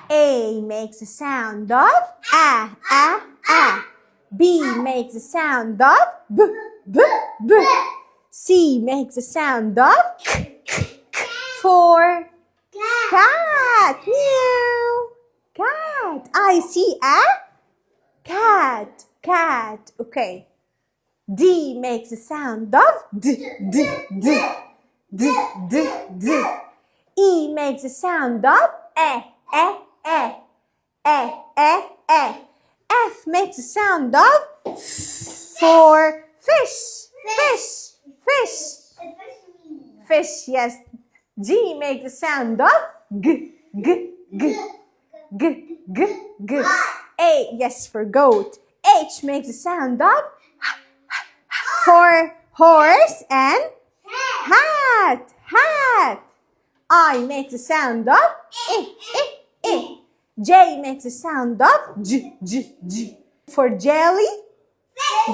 A makes the sound of A, A, A. B makes the sound of B, B, B. C makes the sound of K, K, K. For cat. Meow. Cat. I see a cat. Cat. Okay. D makes the sound of D, D, D, D, D, D. E makes the sound of E, E, E, E, E, E. F makes the sound of for fish, fish, fish, fish, yes. G makes the sound of G, G, G, G, G, G. A, yes, for goat. H makes the sound of for horse and hat, hat. I makes the sound of I, I, I. J makes the sound of J, J, J. For jelly,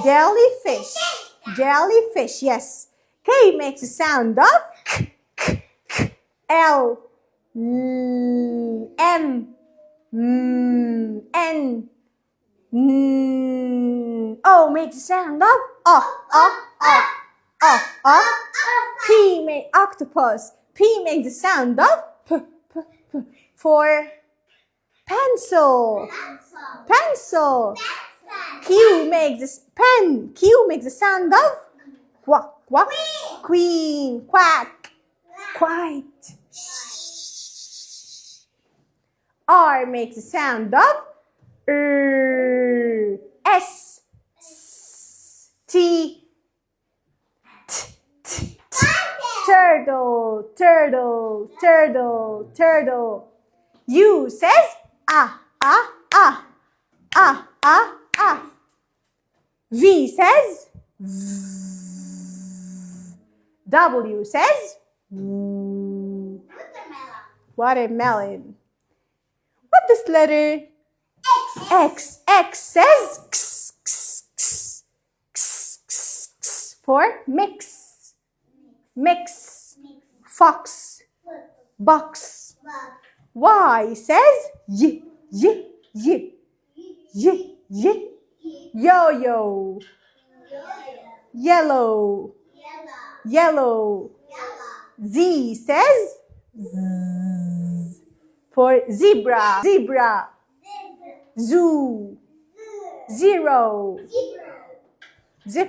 jellyfish, jellyfish, yes. K makes the sound of K, K, K. L, M, N, O makes the sound of P makes octopus. P makes the sound of P, P, P. For pencil, pencil. Q makes this pen. Q makes the sound of quack, quack. Queen, quack, quiet. R makes the sound of S, T, T, T, T. Turtle, turtle, turtle, turtle. U says ah, ah, ah, ah, ah, ah. V says v. W says watermelon. What this letter? X. X says x, x, x, x, x, x. For mix, mix. Fox, box. Y says y, y, y, y, y. Yo-yo, yellow, yellow. Z says z. For zebra, zebra. Zoo, zero. Zip.